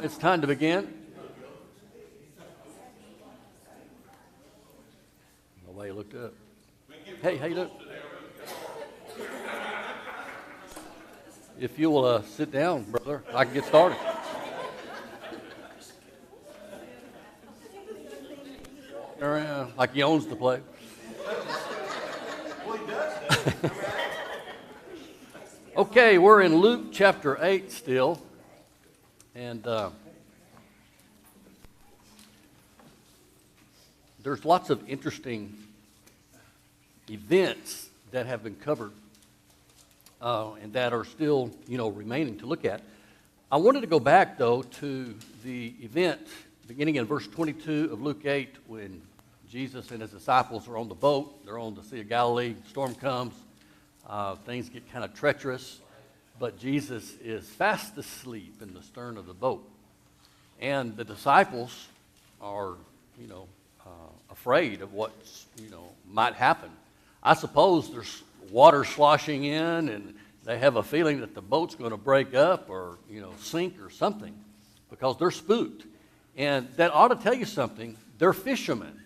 it's time to begin. Nobody looked up. Hey, how you doing? If you will sit down, brother, I can get started. Around like he owns the place. Okay, we're in Luke chapter 8 still, and there's lots of interesting events that have been covered and that are still, remaining to look at. I wanted to go back, though, to the event beginning in verse 22 of Luke 8 when Jesus and his disciples are on the boat. They're on the Sea of Galilee. Storm comes. Things get kind of treacherous, but Jesus is fast asleep in the stern of the boat. And the disciples are, afraid of what, might happen. I suppose there's water sloshing in, and they have a feeling that the boat's going to break up or, sink or something because they're spooked. And that ought to tell you something. They're fishermen.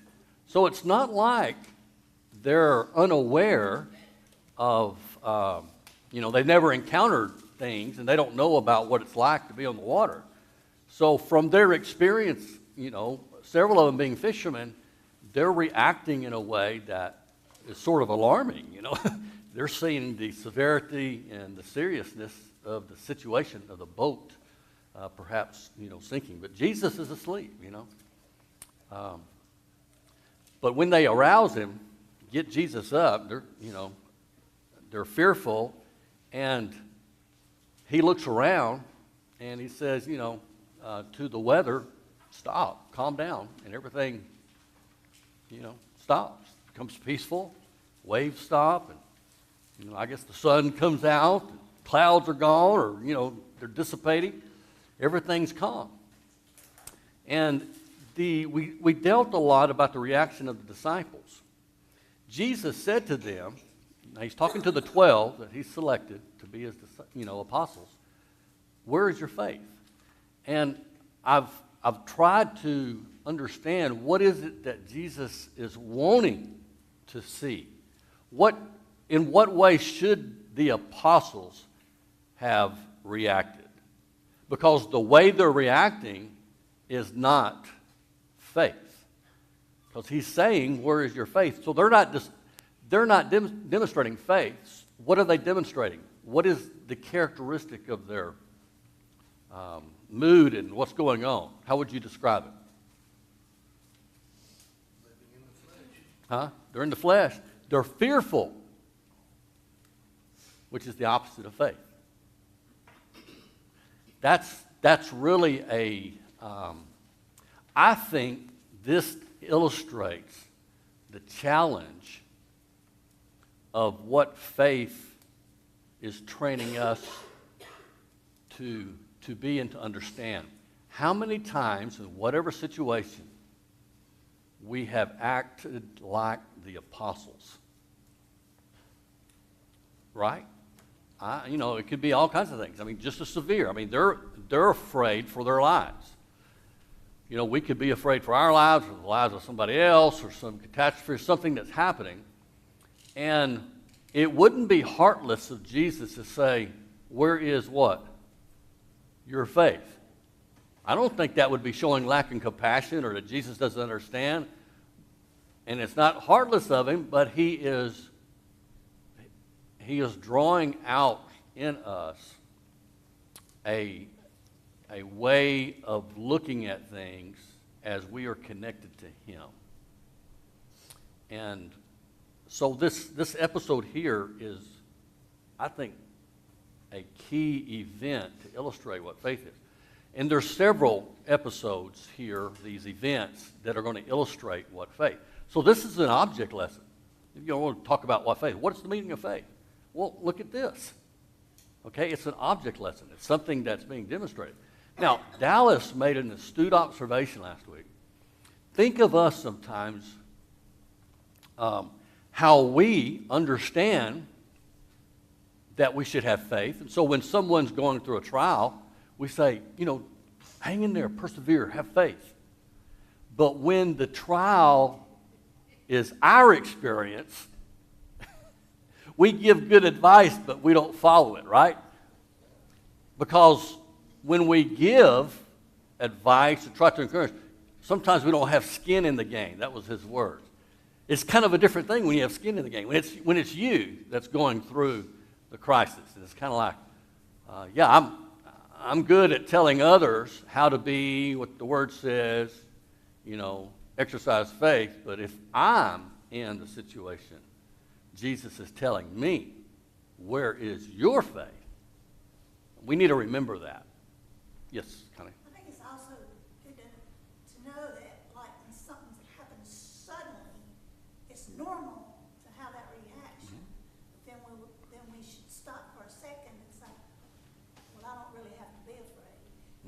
So it's not like they're unaware of, they've never encountered things and they don't know about what it's like to be on the water. So from their experience, several of them being fishermen, they're reacting in a way that is sort of alarming, They're seeing the severity and the seriousness of the situation of the boat, perhaps, sinking. But Jesus is asleep, But when they arouse him, get Jesus up, they're fearful, and he looks around and he says, to the weather, stop, calm down, and everything, stops, becomes peaceful, waves stop, and, I guess the sun comes out, clouds are gone, or, they're dissipating, everything's calm. And we dealt a lot about the reaction of the disciples. Jesus said to them, now he's talking to the 12 that he selected to be his, apostles, where is your faith? And I've tried to understand what is it that Jesus is wanting to see. In what way should the apostles have reacted? Because the way they're reacting is not faith. Because he's saying, where is your faith? So they're not demonstrating faith. What are they demonstrating? What is the characteristic of their mood and what's going on? How would you describe it? Living in the flesh. They're in the flesh. They're fearful, which is the opposite of faith. That's really I think this illustrates the challenge of what faith is training us to be and to understand. How many times in whatever situation we have acted like the apostles? Right? It could be all kinds of things. Just as severe. They're afraid for their lives. We could be afraid for our lives or the lives of somebody else or some catastrophe or something that's happening. And it wouldn't be heartless of Jesus to say, where is what? Your faith. I don't think that would be showing lack in compassion or that Jesus doesn't understand. And it's not heartless of him, but he is drawing out in us a way of looking at things as we are connected to him. And so this episode here is, I think, a key event to illustrate what faith is. And there's several episodes here, these events, that are going to illustrate what faith. So this is an object lesson. If you want to talk about what faith, what's the meaning of faith? Well, look at this. Okay, it's an object lesson. It's something that's being demonstrated. Now, Dallas made an astute observation last week. Think of us sometimes, how we understand that we should have faith. And so when someone's going through a trial, we say, hang in there, persevere, have faith. But when the trial is our experience, we give good advice, but we don't follow it, right? Because when we give advice and try to encourage, sometimes we don't have skin in the game. That was his words. It's kind of a different thing when you have skin in the game. When it's you that's going through the crisis. And it's kind of like, I'm good at telling others how to be, what the word says, exercise faith. But if I'm in the situation, Jesus is telling me, where is your faith? We need to remember that. Yes, Connie. I think it's also good to know that, like, when something happens suddenly, it's normal to have that reaction. Mm-hmm. Then we should stop for a second and say, well, I don't really have to be afraid,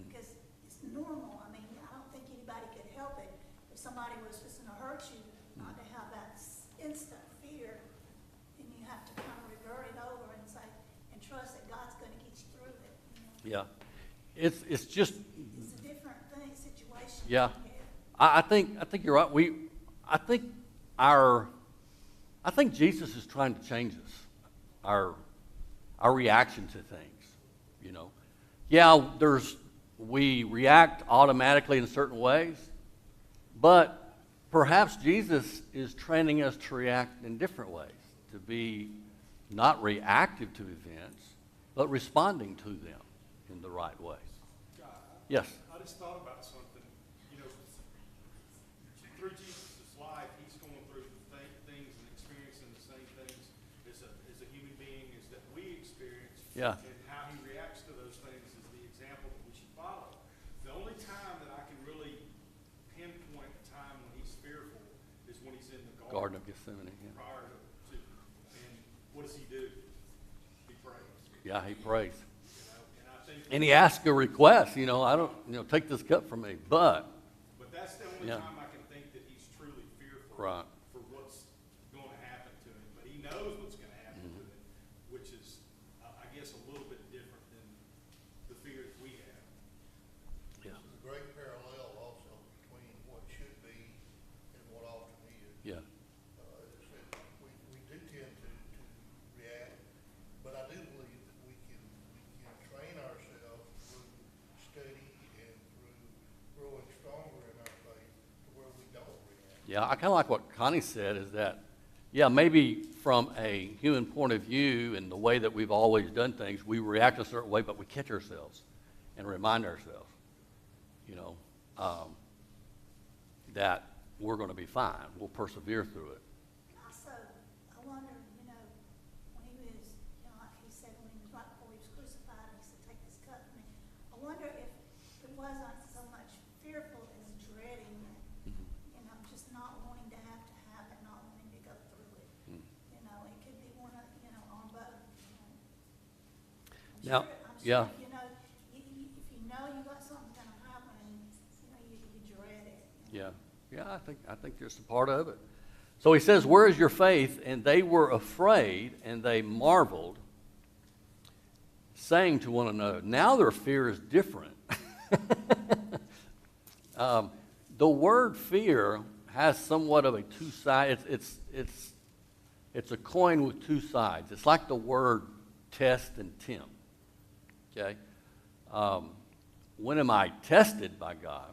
because it's normal. I mean, I don't think anybody could help it if somebody was just going to hurt you, not to have that instant fear. Then you have to kind of revert it over and say, and trust that God's going to get you through it. Yeah. It's just. It's a different situation. Yeah. I think you're right. I think Jesus is trying to change us, our reaction to things. Yeah, we react automatically in certain ways, but perhaps Jesus is training us to react in different ways, to be not reactive to events, but responding to them in the right way. Yes. I just thought about something. Through Jesus' life, he's going through things and experiencing the same things as a human being as that we experience. Yeah. And how he reacts to those things is the example that we should follow. The only time that I can really pinpoint a time when he's fearful is when he's in the Garden of Gethsemane. Yeah. prior to, and what does he do? He prays. Yeah, he prays. And I think. And he asks a request, I don't, take this cup from me, but That's the only Yeah. time I can think that he's truly fearful Right. for what's going to happen to him. But he knows what's going to happen to him, which is, I guess, a little bit different than the fear that we have. yeah, There's a great parallel also between what should be and what often is. yeah, As I said, we do tend to react, but I do believe that we can train ourselves through study and through growing stronger in our faith to where we don't react. yeah. I kind of like what Connie said is that, yeah, maybe from a human point of view and the way that we've always done things, we react a certain way, but we catch ourselves and remind ourselves, that we're going to be fine. We'll persevere through it. Also, I wonder, when he was, like he said, when he was right before he was crucified, he said, take this cup from me. I wonder if it wasn't so much fearful as dreading it, just not wanting to have to happen, not wanting to go through it. It could be one of, on both. Now, yeah. If you know you got something going to happen, you dread it. Yeah, I think just a part of it. So he says, where is your faith? And they were afraid, and they marveled, saying to one another. Now their fear is different. The word fear has somewhat of a two-sided, it's a coin with two sides. It's like the word test and tempt. Okay? When am I tested by God?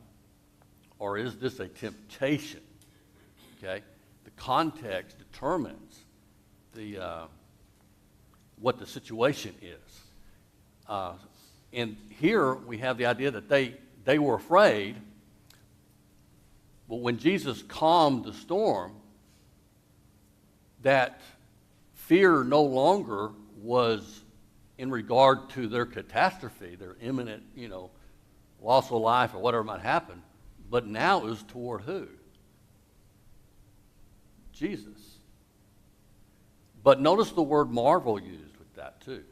Or is this a temptation? Okay? The context determines what the situation is. And here we have the idea that they were afraid, but when Jesus calmed the storm, that fear no longer was in regard to their catastrophe, their imminent, loss of life or whatever might happen. But now it was toward who? Jesus. But notice the word marvel used with that too.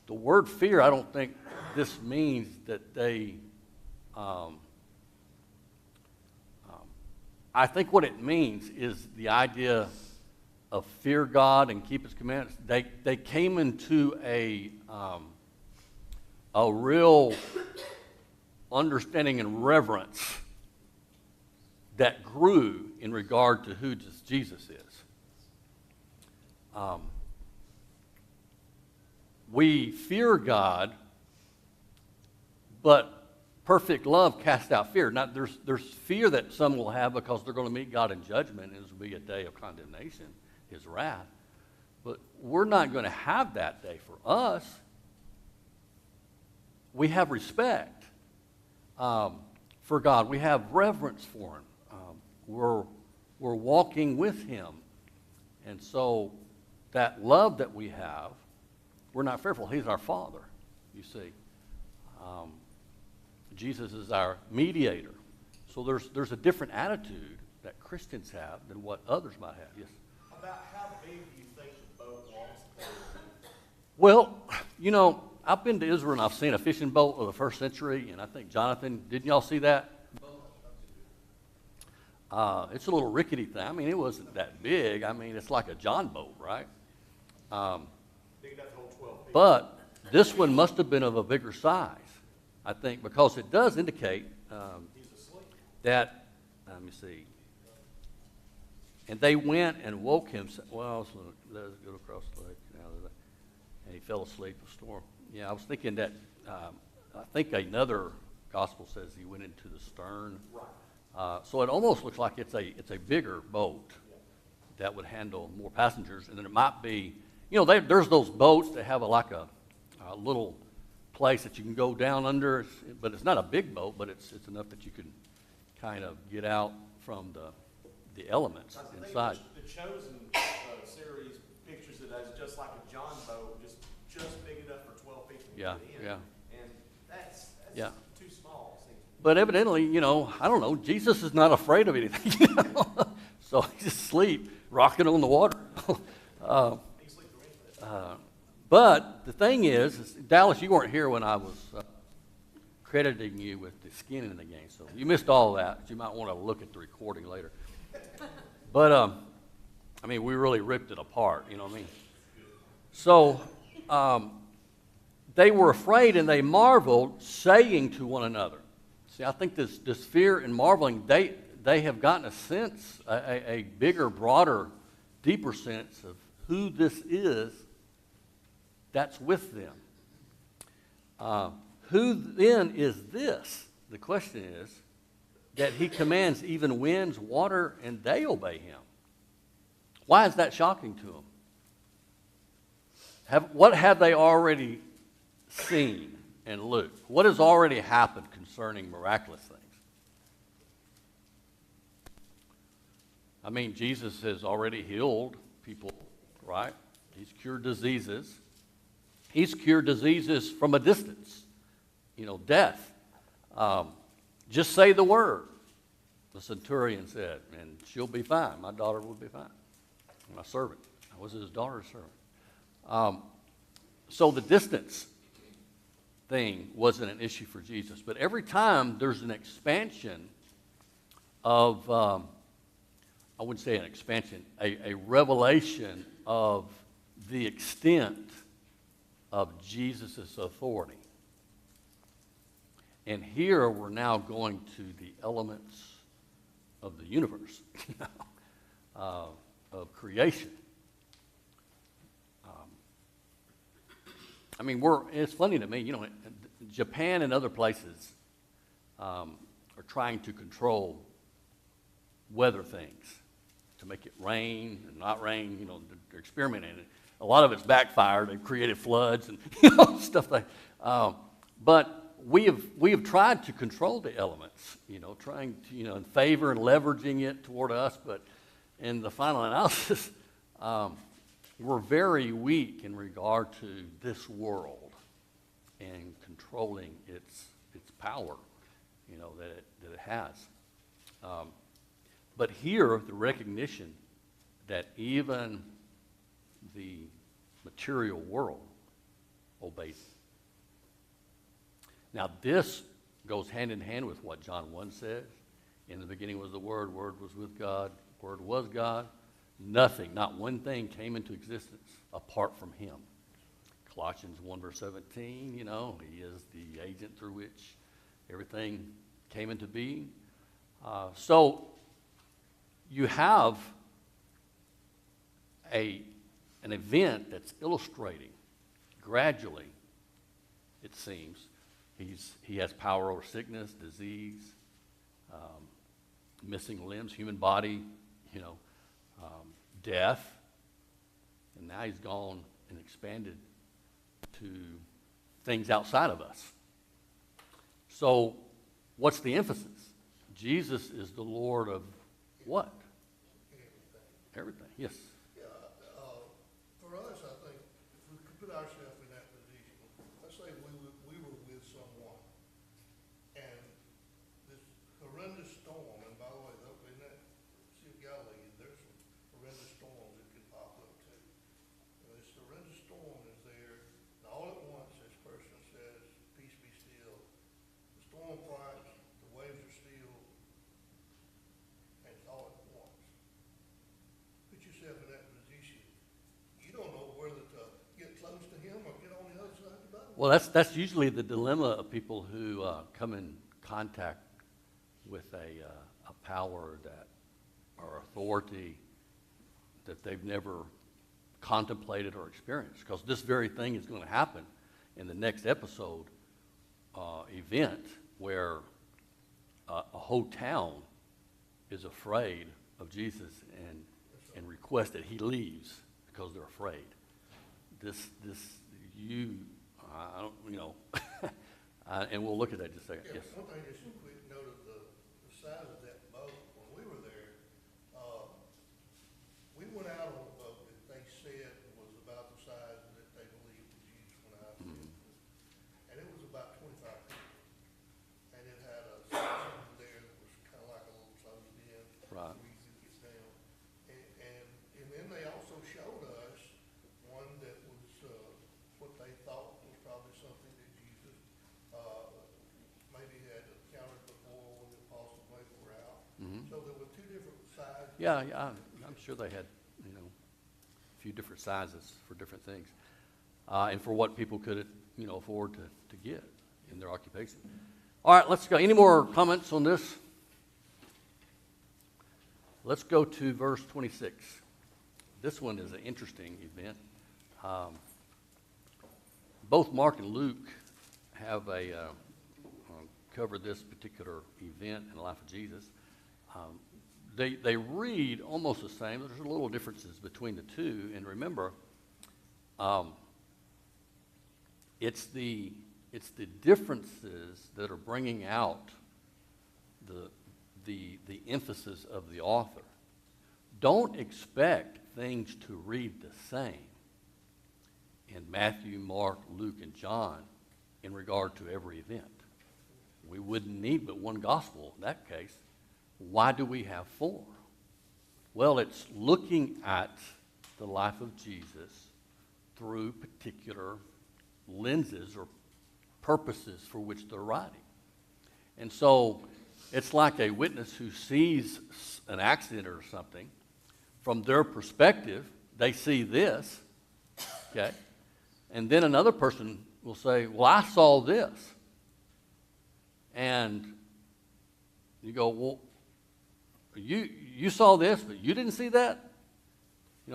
The word fear, I don't think this means that they, I think what it means is the idea of fear God and keep His commandments. They came into a real understanding and reverence that grew in regard to who Jesus is. We fear God, but perfect love casts out fear. Now, there's fear that some will have because they're going to meet God in judgment, and it will be a day of condemnation, his wrath. But we're not going to have that day for us. We have respect for God. We have reverence for him. We're walking with him. And so that love that we have, we're not fearful. He's our Father, you see. Jesus is our mediator. So there's a different attitude that Christians have than what others might have. Yes? About how big do you think the boat was? Well, you know, I've been to Israel and I've seen a fishing boat of the first century, and I think, Jonathan, didn't y'all see that? It's a little rickety thing. I mean, it wasn't that big. I mean, it's like a John boat, right? Big enough to hold 12 people. But this one must have been of a bigger size, I think, because it does indicate He's asleep. that, let me see, and they went and woke him, well, so let's go across the lake, and he fell asleep in a storm. Yeah, I was thinking that, I think another gospel says he went into the stern. Right. So it almost looks like it's a bigger boat that would handle more passengers, and then it might be, you know, there's those boats that have like a little place that you can go down under, but it's not a big boat, but it's enough that you can kind of get out from the elements inside. The Chosen series pictures it as just like a John boat, just big enough for 12 people to Yeah, get in. yeah. And that's Yeah. too small. It seems. But evidently, you know, I don't know, Jesus is not afraid of anything, you know? So he's asleep, rocking on the water. He can sleep through anything. But the thing is, Dallas, you weren't here when I was crediting you with the skin in the game, so you missed all that. You might want to look at the recording later. But, I mean, we really ripped it apart, you know what I mean? So, they were afraid and they marveled, saying to one another. See, I think this fear and marveling, they have gotten a sense, a bigger, broader, deeper sense of who this is that's with them. Who then is this? The question is that he commands even winds, water, and they obey him. Why is that shocking to them? What have they already seen in Luke? What has already happened concerning miraculous things? I mean, Jesus has already healed people, right? He's cured diseases. He's cured diseases from a distance, you know, death. Just say the word, the centurion said, and she'll be fine. My daughter will be fine. My servant. I was his daughter's servant. So the distance thing wasn't an issue for Jesus. But every time there's an expansion of, I wouldn't say an expansion, a revelation of the extent of Jesus' authority. And here we're now going to the elements of the universe, of creation. I mean, it's funny to me, you know, Japan and other places are trying to control weather things, to make it rain and not rain, you know, they're experimenting. A lot of it's backfired. They've created floods and stuff like that. But we have tried to control the elements, you know, trying to, you know, in favor and leveraging it toward us. But in the final analysis, we're very weak in regard to this world and controlling its power, you know, that it has. But here, the recognition that even the material world obeys. Now, this goes hand in hand with what John 1 says. In the beginning was the Word, Word was with God, Word was God. Nothing, not one thing came into existence apart from him. Colossians 1 verse 17, you know, he is the agent through which everything came into being. So you have an event that's illustrating gradually, it seems, he has power over sickness, disease, missing limbs, human body, death, and now he's gone and expanded to things outside of us. So what's the emphasis? Jesus is the Lord of what? Everything. Yes. Yeah, for us, I think, if we could put ourselves in that position, let's say we were with someone, and this horrendous storm, and by the way, up in that Sea of Galilee, there's some horrendous storms that could pop up too. This horrendous storm is there, and all at once, this person says, "Peace be still." The storm quiets, the waves are still, and it's all at once. Put yourself in that position. You don't know whether to get close to him or get on the other side of the boat. Well, that's usually the dilemma of people who come in contact with a power that or authority that they've never contemplated or experienced. Because this very thing is going to happen in the next episode event where a whole town is afraid of Jesus and request that he leaves because they're afraid. And we'll look at that in just a second. Yeah, Yes. one thing, just a quick note of the size of that boat. When we were there, we went out on a boat that they said was about the size that they believed that Jesus went out with. And it was about 25 people. And it had a section there that was kind of like a little closed in. Right. Where you could get down. And then they also showed us one that was what they thought was probably something that Jesus maybe had encountered before when the apostles maybe were out. So there were two different sizes. Yeah, I'm sure they had, a few different sizes for different things, and for what people could, afford to get in their occupation. All right, let's go. Any more comments on this? Let's go to verse 26. This one is an interesting event. Both Mark and Luke have covered this particular event in the life of Jesus. They read almost the same. There's a little differences between the two. And remember, it's the differences that are bringing out the emphasis of the author. Don't expect things to read the same in Matthew, Mark, Luke, and John in regard to every event. We wouldn't need but one gospel in that case. Why do we have four? Well, it's looking at the life of Jesus through particular lenses or purposes for which they're writing. And so it's like a witness who sees an accident or something. From their perspective, they see this, okay? And then another person will say, well, I saw this. And you go, well, you saw this, but you didn't see that?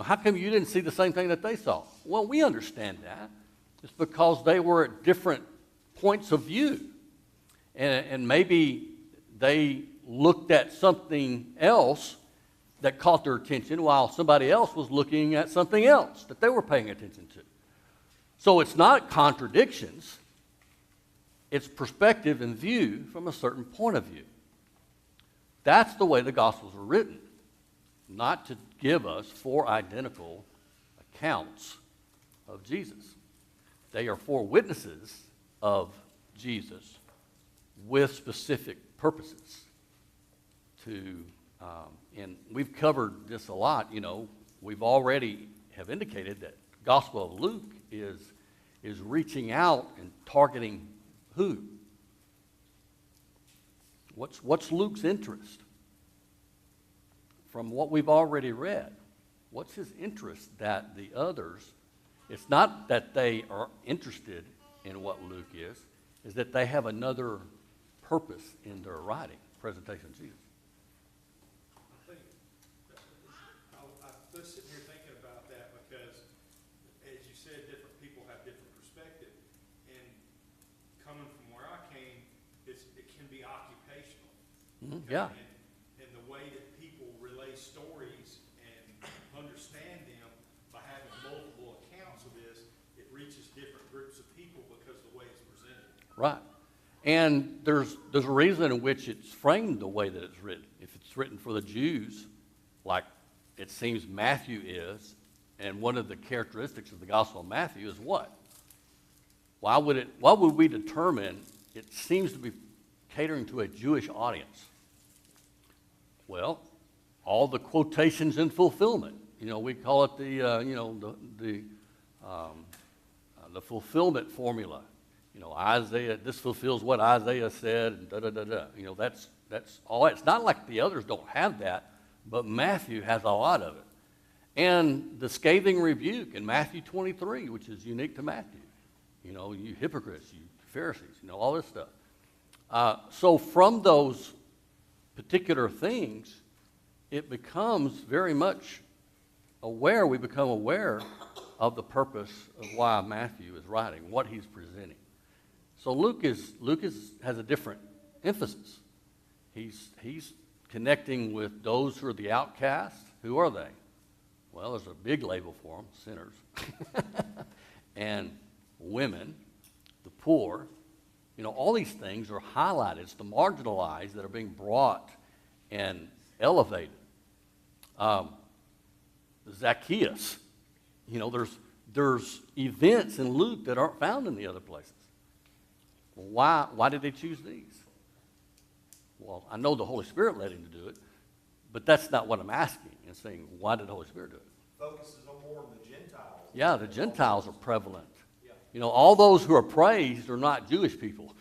How come you didn't see the same thing that they saw? Well, we understand that. It's because they were at different points of view. And maybe they looked at something else that caught their attention while somebody else was looking at something else that they were paying attention to. So it's not contradictions. It's perspective and view from a certain point of view. That's the way the Gospels are written, not to give us four identical accounts of Jesus. They are four witnesses of Jesus with specific purposes. And we've covered this a lot. We've already have indicated that Gospel of Luke is reaching out and targeting who? What's Luke's interest? From what we've already read, what's his interest that the others, it's not that they are interested in what Luke is that they have another purpose in their writing, presentation of Jesus. I think, I was sitting here thinking about that because, as you said, different people have different perspective. And coming from where I came, it can be occupational. Mhm, Okay? yeah. And the way that people relay stories and understand them by having multiple accounts of this, it reaches different groups of people because of the way it's presented. Right. And there's a reason in which it's framed the way that it's written. If it's written for the Jews, like it seems Matthew is, and one of the characteristics of the Gospel of Matthew is what? Why would we determine it seems to be catering to a Jewish audience? Well, all the quotations in fulfillment. We call it the fulfillment formula. Isaiah, this fulfills what Isaiah said, and da-da-da-da. That's all. It's not like the others don't have that, but Matthew has a lot of it. And the scathing rebuke in Matthew 23, which is unique to Matthew. You hypocrites, you Pharisees, all this stuff. So from those particular things, it becomes very much we become aware of the purpose of why Matthew is writing, what he's presenting. So Luke has a different emphasis. He's connecting with those who are the outcasts. Who are they? Well, there's a big label for them, sinners. And women, the poor. All these things are highlighted. It's the marginalized that are being brought and elevated. Zacchaeus. There's events in Luke that aren't found in the other places. Why did they choose these? Well, I know the Holy Spirit led him to do it, but that's not what I'm asking. I'm saying, why did the Holy Spirit do it? Focuses on more of the Gentiles. Yeah, the Gentiles are prevalent. Yeah. All those who are praised are not Jewish people.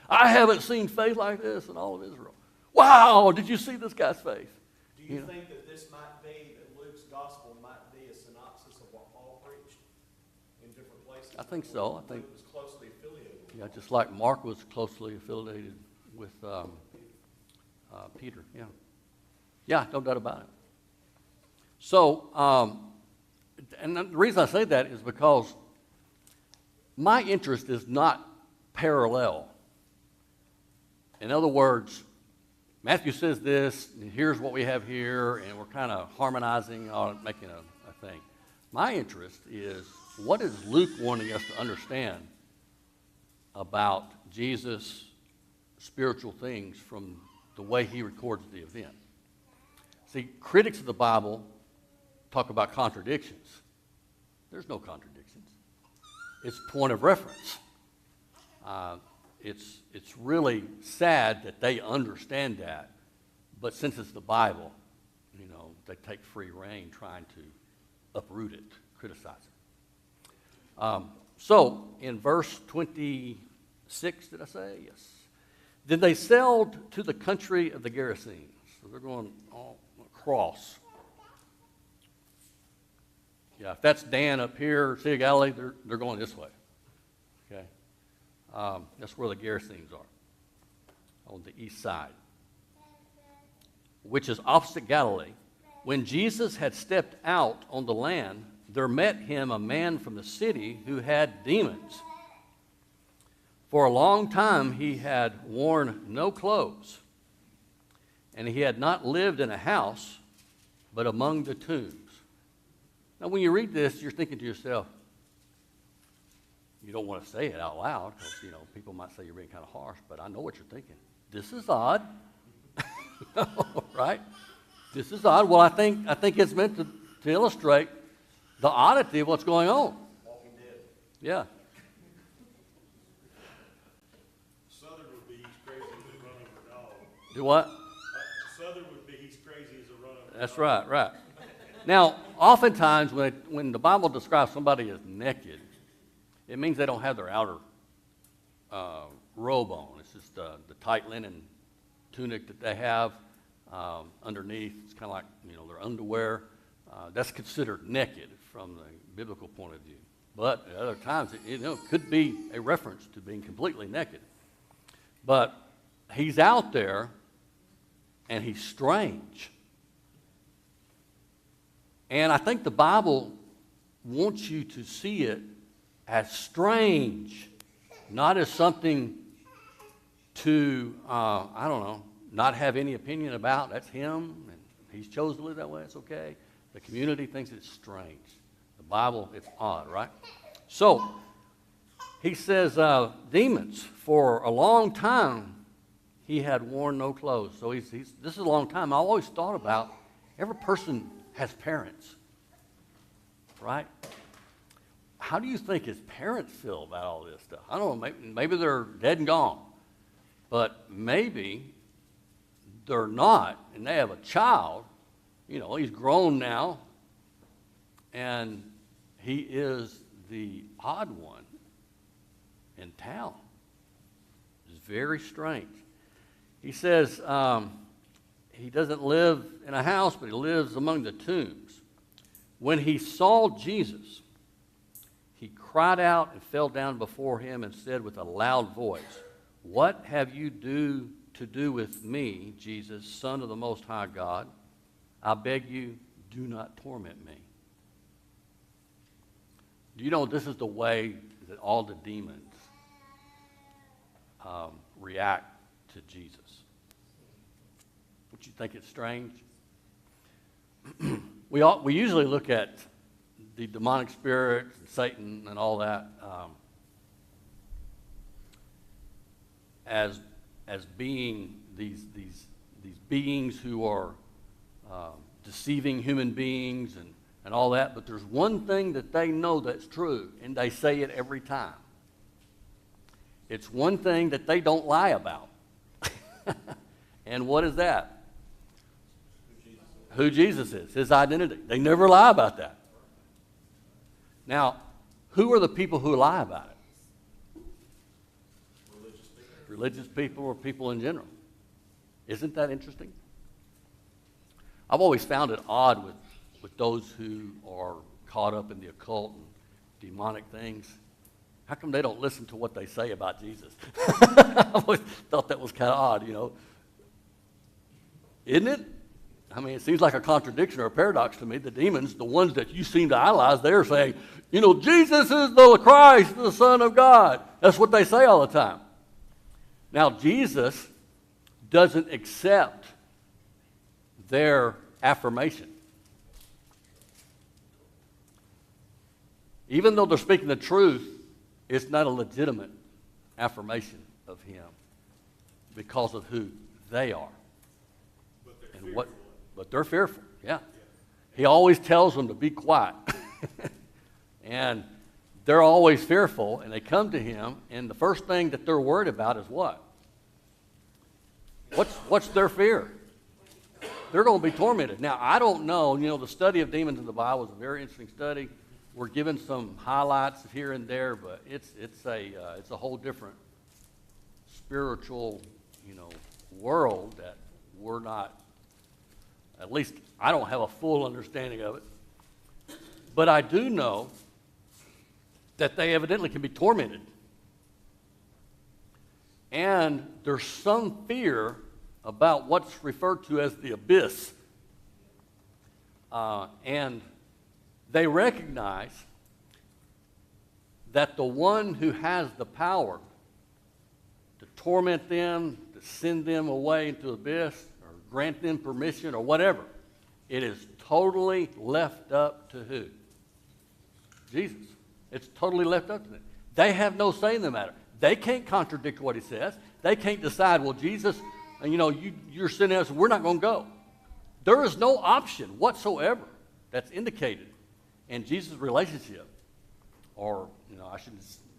I haven't seen faith like this in all of Israel. Wow, did you see this guy's faith? Do you think that this might be, that Luke's gospel might be a synopsis of what Paul preached in different places? I think so. I think, Luke was closely affiliated with yeah, Paul. just like Mark was closely affiliated with Peter. Yeah. Yeah, no doubt about it. So, and the reason I say that is because my interest is not parallel. In other words, Matthew says this, and here's what we have here, and we're kind of harmonizing on making a thing. My interest is, what is Luke wanting us to understand about Jesus' spiritual things from the way he records the event? See, critics of the Bible talk about contradictions. There's no contradictions. It's point of reference. It's really sad that they understand that, but since it's the Bible, they take free rein trying to uproot it, criticize it. So in verse 26, did I say? Yes. Then they sailed to the country of the Gerasenes. So they're going all across. Yeah, if that's Dan up here, Sea of Galilee, they're going this way. Okay. That's where the Gerasenes are, on the east side, which is opposite Galilee. When Jesus had stepped out on the land, there met him a man from the city who had demons. For a long time he had worn no clothes, and he had not lived in a house, but among the tombs. Now, when you read this, you're thinking to yourself, you don't want to say it out loud, because, people might say you're being kind of harsh, but I know what you're thinking. This is odd. Right? This is odd. Well, I think it's meant to illustrate the oddity of what's going on. Walking Dead. Yeah. Southern would be he's crazy as a run over a dog. Do what? Southern would be he's crazy as a run over a dog. That's right, right. Now, oftentimes when the Bible describes somebody as naked, it means they don't have their outer robe on. It's just the tight linen tunic that they have underneath. It's kind of like, their underwear. That's considered naked from the biblical point of view. But at other times, it could be a reference to being completely naked. But he's out there, and he's strange. And I think the Bible wants you to see it as strange, not as something to, I don't know, not have any opinion about. That's him, and he's chosen to live that way. It's okay. The community thinks it's strange. The Bible, it's odd, right? So, he says, demons, for a long time, he had worn no clothes. So this is a long time. I always thought about, every person has parents, right? How do you think his parents feel about all this stuff? I don't know, maybe they're dead and gone. But maybe they're not, and they have a child. You know, he's grown now, and he is the odd one in town. It's very strange. He says he doesn't live in a house, but he lives among the tombs. When he saw Jesus, he cried out and fell down before him and said with a loud voice, "What have you to do with me, Jesus, Son of the Most High God? I beg you, do not torment me." Do you know this is the way that all the demons react to Jesus? Would you think it's strange? We usually look at the demonic spirits and Satan and all that as being these beings who are deceiving human beings and all that. But there's one thing that they know that's true, and they say it every time. It's one thing that they don't lie about. And what is that? Who Jesus is, his identity. They never lie about that. Now, who are the people who lie about it? Religious people or people in general. Isn't that interesting? I've always found it odd with those who are caught up in the occult and demonic things. How come they don't listen to what they say about Jesus? I've always thought that was kind of odd, you know. Isn't it? I mean, it seems like a contradiction or a paradox to me. The demons, the ones that you seem to idolize, they're saying, you know, Jesus is the Christ, the Son of God. That's what they say all the time. Now, Jesus doesn't accept their affirmation. Even though they're speaking the truth, it's not a legitimate affirmation of him because of who they are. But they're fearful, yeah. He always tells them to be quiet. And they're always fearful, and they come to him, and the first thing that they're worried about is what? What's their fear? They're going to be tormented. Now, I don't know. You know, the study of demons in the Bible is a very interesting study. We're given some highlights here and there, but it's a whole different spiritual, you know, world that we're not. At least I don't have a full understanding of it. But I do know that they evidently can be tormented. And there's some fear about what's referred to as the abyss. And they recognize that the one who has the power to torment them, to send them away into the abyss, or grant them permission, or whatever, it is totally left up to who? Jesus. It's totally left up to them. They have no say in the matter. They can't contradict what he says. They can't decide, well, Jesus, you know, you're sending us, we're not going to go. There is no option whatsoever that's indicated in Jesus' relationship. Or, you know,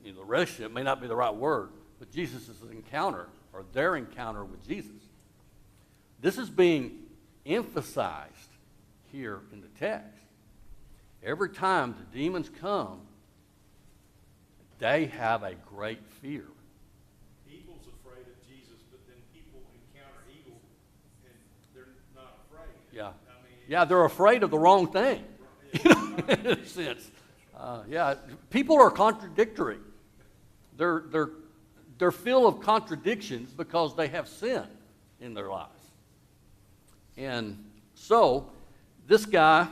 the relationship may not be the right word, but Jesus' encounter, or their encounter with Jesus. This is being emphasized here in the text. Every time the demons come, they have a great fear. Evil's afraid of Jesus, but then people encounter evil and they're not afraid. Yeah. I mean, Yeah, they're afraid of the wrong thing, you know, in a sense. Yeah, people are contradictory. They're they're full of contradictions because they have sin in their lives. And so this guy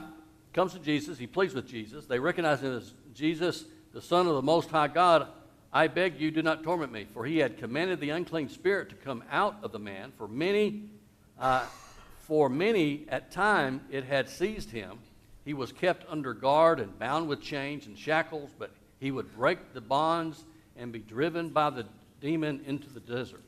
comes to Jesus. He pleads with Jesus. They recognize him as Jesus, the Son of the Most High God. I beg you, do not torment me. For he had commanded the unclean spirit to come out of the man. For many at time it had seized him. He was kept under guard and bound with chains and shackles, but he would break the bonds and be driven by the demon into the desert.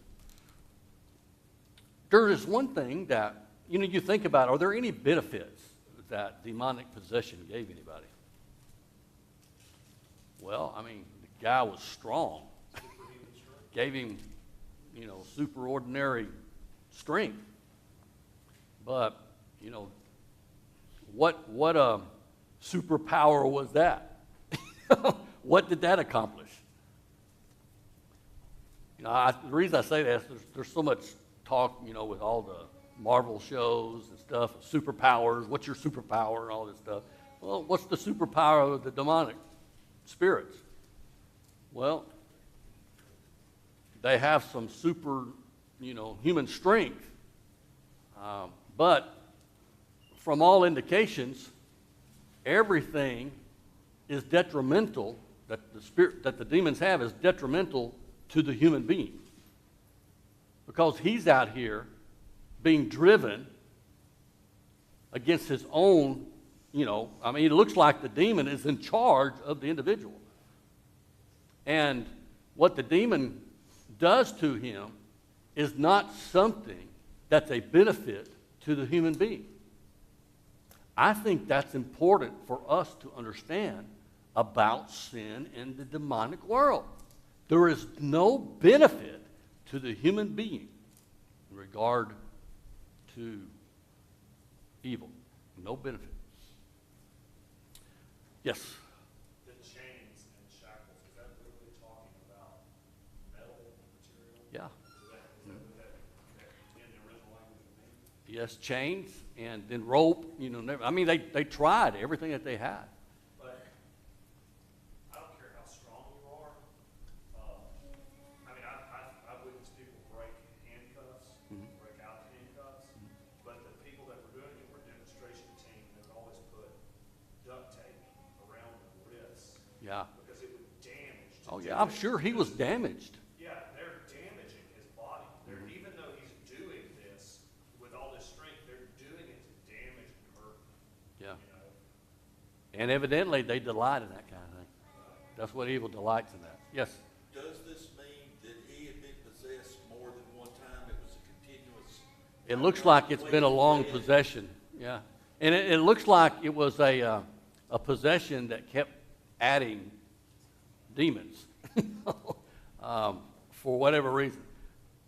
There is one thing that, you think about, are there any benefits that demonic possession gave anybody? Well, I mean, the guy was strong. Gave him, superordinary strength. But, what superpower was that? What did that accomplish? The reason I say that is there's so much talk, with all the Marvel shows and stuff, superpowers, what's your superpower and all this stuff. Well, what's the superpower of the demonic spirits? Well, they have some super, human strength. But from all indications, everything is detrimental, that the demons have is detrimental to the human being. Because he's out here being driven against his own, it looks like the demon is in charge of the individual. And what the demon does to him is not something that's a benefit to the human being. I think that's important for us to understand about sin in the demonic world. There is no benefit to the human being in regard to evil. No benefit. Yes? The chains and shackles, is that literally talking about metal material? Yeah. Is that in the original language of me? Yes, chains and then rope. They tried everything that they had. But I don't care how strong you are. I've witnessed people break handcuffs, break out the handcuffs. But the people that were doing it were demonstration team. They would always put duct tape around the wrists. Yeah. Because it would damage. Oh, yeah, I'm sure he was damaged. Yeah, they're damaging his body. Even though he's doing this with all this strength, they're doing it to damage and hurt. Yeah. And evidently they delight in that kind of thing. That's what evil delights in that. Yes? Does this mean that he had been possessed more than one time? It was a continuous... It looks like it's been a long possession. Yeah. And it looks like it was a possession that kept adding demons for whatever reason.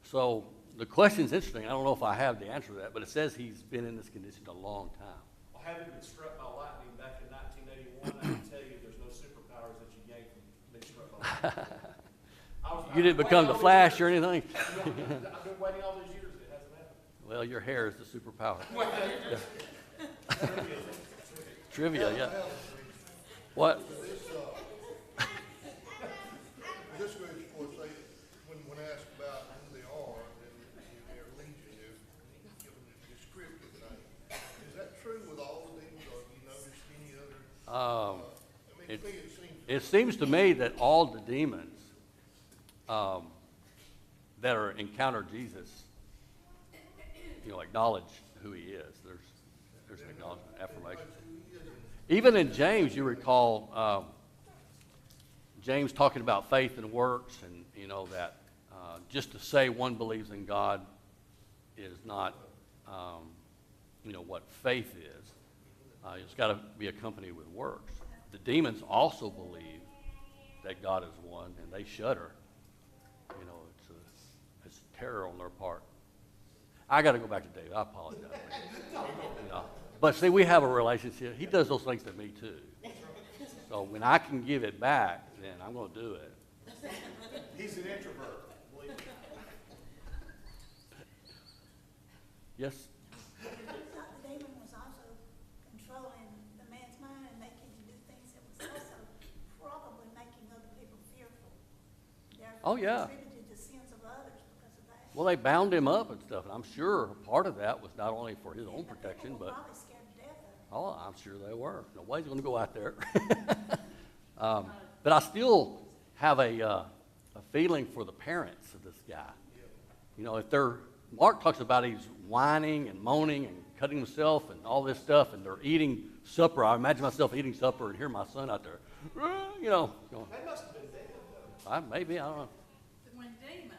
So the question's interesting. I don't know if I have the answer to that, but it says he's been in this condition a long time. Well, having been struck by lightning back in 1981, I can tell you there's no superpowers that you gain from being struck by lightning. You didn't become the Flash or anything? I've been waiting all these years, it hasn't happened. Well, your hair is the superpower. Yeah. Trivia, yeah. What? This group, of course, when asked about who they are and their legion, they're given a descriptive name. Is that true with all the demons, or have you noticed any other? It, To me, it seems to me that all the demons that encounter Jesus, acknowledge who he is. There's an acknowledgement, affirmation. Even in James, you recall James talking about faith and works, and that just to say one believes in God is not what faith is. It's got to be accompanied with works. The demons also believe that God is one, and they shudder. It's terror on their part. I got to go back to David. I apologize. But see, we have a relationship. He does those things to me too. So when I can give it back, then I'm going to do it. He's an introvert, believe me. Yes? The demon was also controlling the man's mind and making him do things that was also probably making other people fearful. Therefore, Oh, yeah. contributed to Well, they bound him up and stuff, and I'm sure part of that was not only for his own protection, People were but, probably scared to death of him. oh, I'm sure they were. Nobody's going to go out there. But I still have a feeling for the parents of this guy. You know, if they're, Mark talks about he's whining and moaning and cutting himself and all this stuff, and they're eating supper. I imagine myself eating supper and hear my son out there, you know, going, They must have been dead, though. maybe, I don't know. When demons,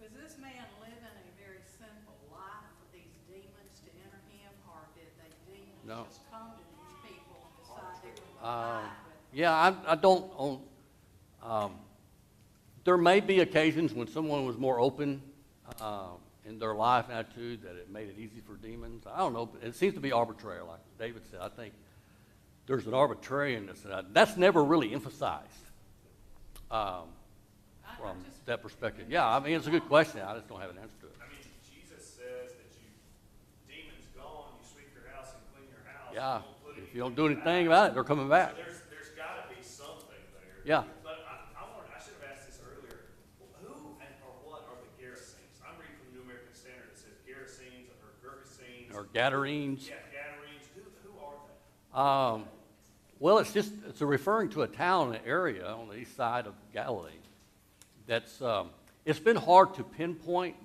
was this man living a very sinful life for these demons to enter him, or did they demons No. just come to these people and decide they were going to ride with Yeah, I don't own. There may be occasions when someone was more open in their life and attitude that it made it easy for demons. I don't know, but it seems to be arbitrary, like David said. I think there's an arbitrariness, and that's never really emphasized from that perspective. Yeah, I mean, it's a good question. I just don't have an answer to it. I mean, Jesus says that demons gone, you sweep your house and clean your house. Yeah, You don't put if you don't do anything about it, they're coming back. So there's gotta be something there. Yeah. But I should have asked this earlier. Who or what are the Gerasenes? I'm reading from the New American Standard. It says Gerasenes or Gergesenes. Or Gadarenes. Yeah, Gadarenes. Who are they? Well, it's referring to a town, an area on the east side of Galilee. That's it's been hard to pinpoint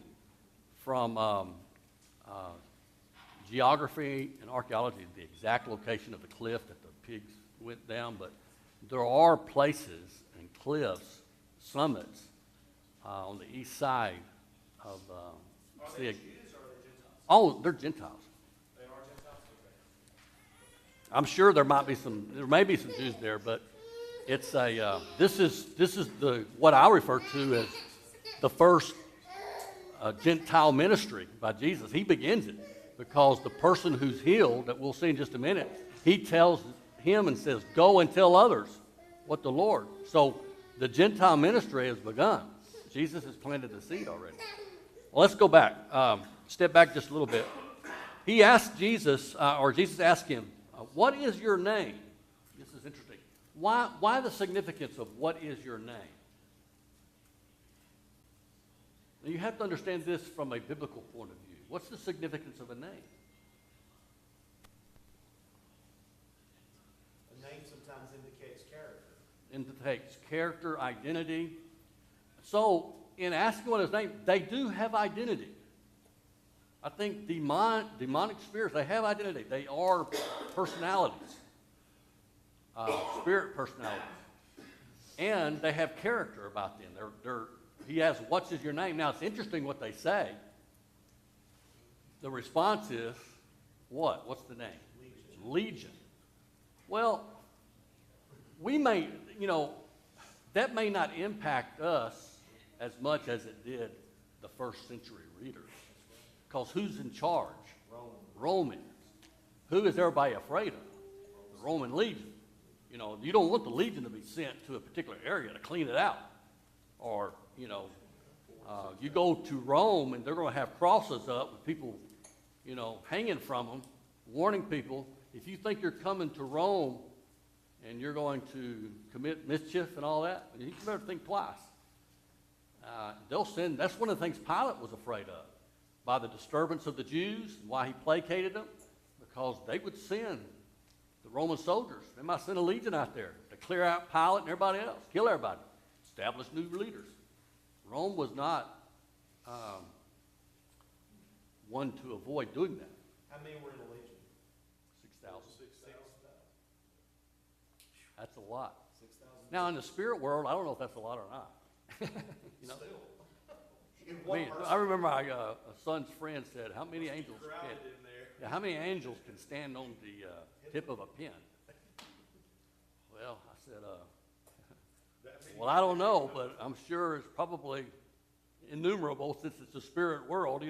from geography and archaeology the exact location of the cliff that the pigs went down, but there are places and cliffs, summits on the east side of Are see they a- Jews or are they Gentiles? oh, they're Gentiles. They are Gentiles? Okay. I'm sure there may be some Jews there, but it's this is the what I refer to as the first Gentile ministry by Jesus. He begins it because the person who's healed, that we'll see in just a minute, he tells him and says, "Go and tell others what the Lord." So the Gentile ministry has begun. Jesus has planted the seed already. Well, let's go back. Step back just a little bit. He asked Jesus, or Jesus asked him, "What is your name?" This is interesting. Why the significance of what is your name? Now, you have to understand this from a biblical point of view. What's the significance of a name? A name sometimes indicates character. Indicates character, identity. So, in asking what his name, they do have identity. I think demonic spirits, they have identity. They are personalities, spirit personalities. And they have character about them. He asks, "What's your name?" Now, it's interesting what they say. The response is, what? What's the name? Legion. Well, we may, that may not impact us as much as it did the first century readers. Because who's in charge? Romans. Who is everybody afraid of? The Roman legion. You don't want the legion to be sent to a particular area to clean it out. Or, you go to Rome and they're going to have crosses up with people, hanging from them, warning people, if you think you're coming to Rome and you're going to commit mischief and all that, you better think twice. That's one of the things Pilate was afraid of, by the disturbance of the Jews, why he placated them, because they would send the Roman soldiers. They might send a legion out there to clear out Pilate and everybody else, kill everybody, establish new leaders. Rome was not one to avoid doing that. How many were in the legion? 6,000. 6,000. That's a lot. 6,000. Now, in the spirit world, I don't know if that's a lot or not. Still. In I one mean, person. I remember a son's friend said, "How many angels Crowded in there. how many angels can stand on the tip of a pin?" Well, I said, "Well, I don't know, but I'm sure it's probably innumerable since it's a spirit world.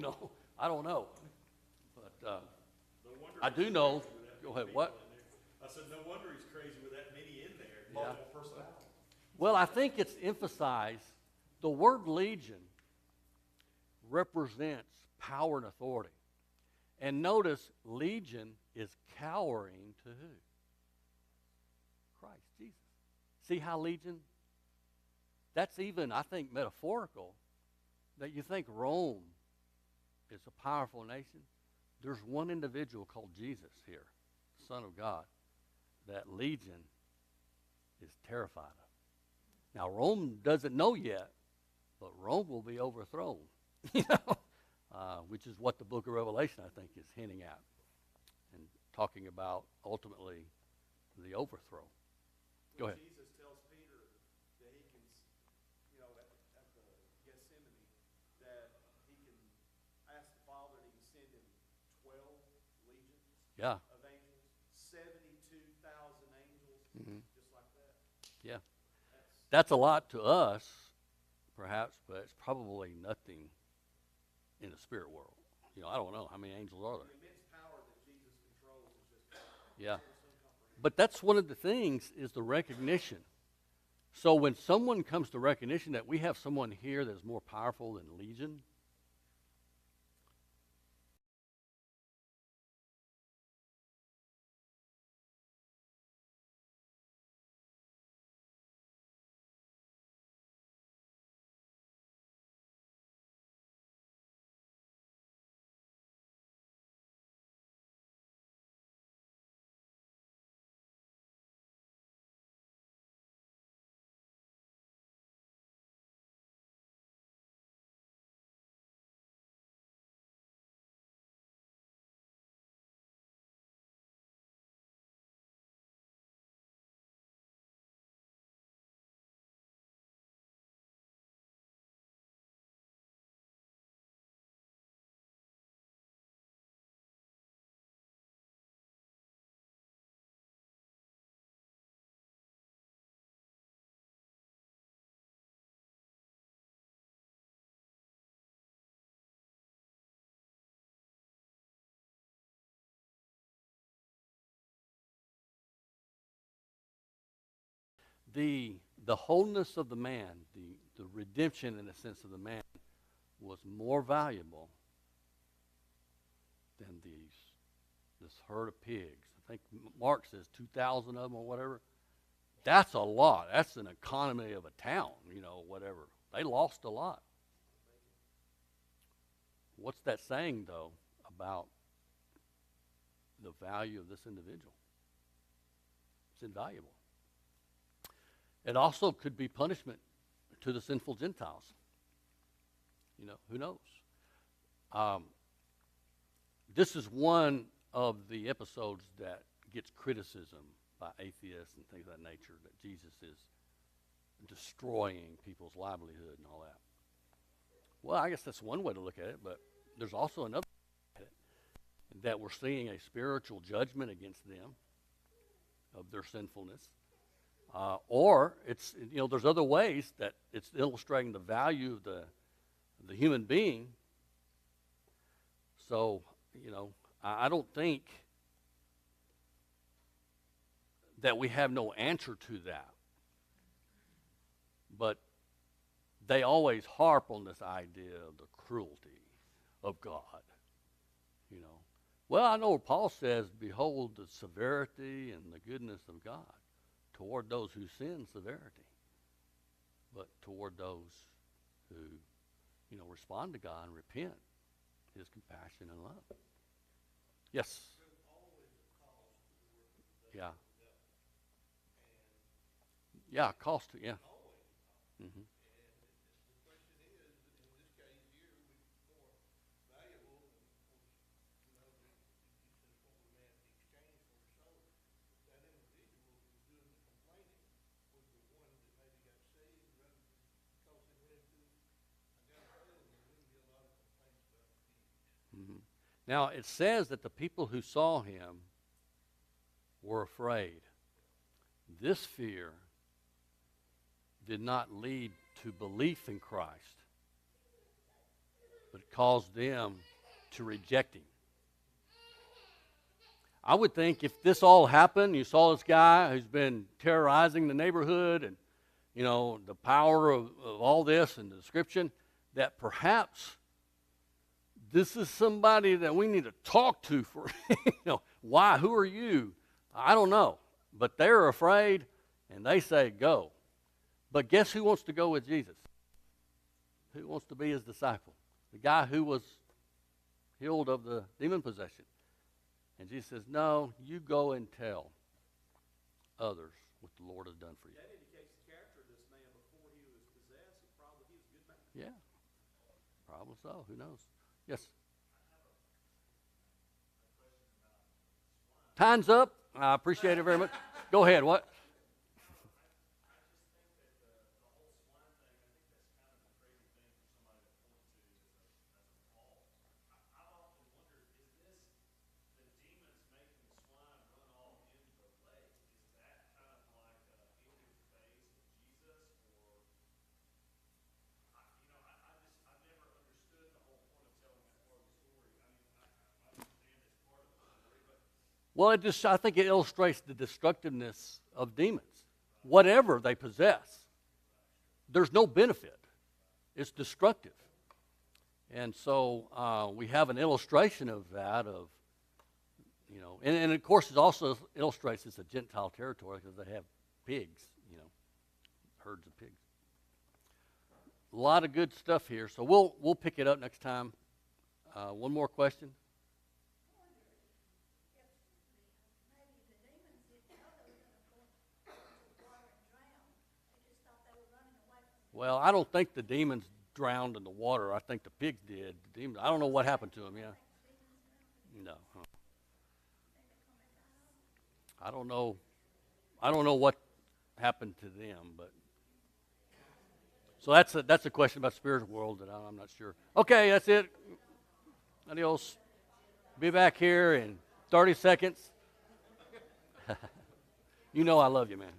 I don't know, but No wonder I do know." Go ahead. What? I said, no wonder he's crazy with that many in there. Multiple personalities. Well, I think it's emphasized. The word legion represents power and authority. And notice, legion is cowering to who? Christ, Jesus. See how legion? That's even, I think, metaphorical that you think Rome is a powerful nation, there's one individual called Jesus here, Son of God, that Legion is terrified of. Now, Rome doesn't know yet, but Rome will be overthrown, which is what the book of Revelation, I think, is hinting at and talking about ultimately the overthrow. Go ahead. Jesus tells Peter that he can, at the Gethsemane, that he can ask the Father and he can send him 12 legions Yeah. of angels, 72,000 angels, just like that. Yeah. That's a lot to us, perhaps, but it's probably nothing in the spirit world. I don't know how many angels are there. The immense power that Jesus controls is just Yeah. incomprehensible. But that's one of the things is the recognition. So when someone comes to recognition that we have someone here that's more powerful than Legion, the wholeness of the man, the redemption in the sense of the man, was more valuable than this herd of pigs. I think Mark says 2,000 of them or whatever. That's a lot. That's an economy of a town, whatever. They lost a lot. What's that saying, though, about the value of this individual? It's invaluable. It also could be punishment to the sinful Gentiles. Who knows? This is one of the episodes that gets criticism by atheists and things of that nature, that Jesus is destroying people's livelihood and all that. Well, I guess that's one way to look at it, but there's also another way to look at it, that we're seeing a spiritual judgment against them of their sinfulness. Or it's, there's other ways that it's illustrating the value of the human being. So, I don't think that we have no answer to that. But they always harp on this idea of the cruelty of God. Well, I know what Paul says, behold the severity and the goodness of God. Toward those who sin, severity. But toward those who, respond to God and repent, his compassion and love. Yes? Yeah. Yeah, cost to, yeah. Mm-hmm. Now, it says that the people who saw him were afraid. This fear did not lead to belief in Christ, but caused them to reject him. I would think if this all happened, you saw this guy who's been terrorizing the neighborhood and, the power of all this and the description, that perhaps this is somebody that we need to talk to for, why? Who are you? I don't know. But they're afraid, and they say, go. But guess who wants to go with Jesus? Who wants to be his disciple? The guy who was healed of the demon possession. And Jesus says, no, you go and tell others what the Lord has done for you. That indicates the character of this man before he was possessed. Probably he was a good man. Yeah, probably so. Who knows? Yes. Time's up. I appreciate it very much. Go ahead. What? Well, I think it illustrates the destructiveness of demons. Whatever they possess, there's no benefit. It's destructive. And so we have an illustration of that, and of course it also illustrates it's a Gentile territory because they have pigs, herds of pigs. A lot of good stuff here, so we'll pick it up next time. One more question. Well, I don't think the demons drowned in the water. I think the pigs did. The demons, I don't know what happened to them, yeah. No. Huh. I don't know. I don't know what happened to them, but so that's a question about the spiritual world that I'm not sure. Okay, that's it. Adios. Be back here in 30 seconds. You know I love you, man.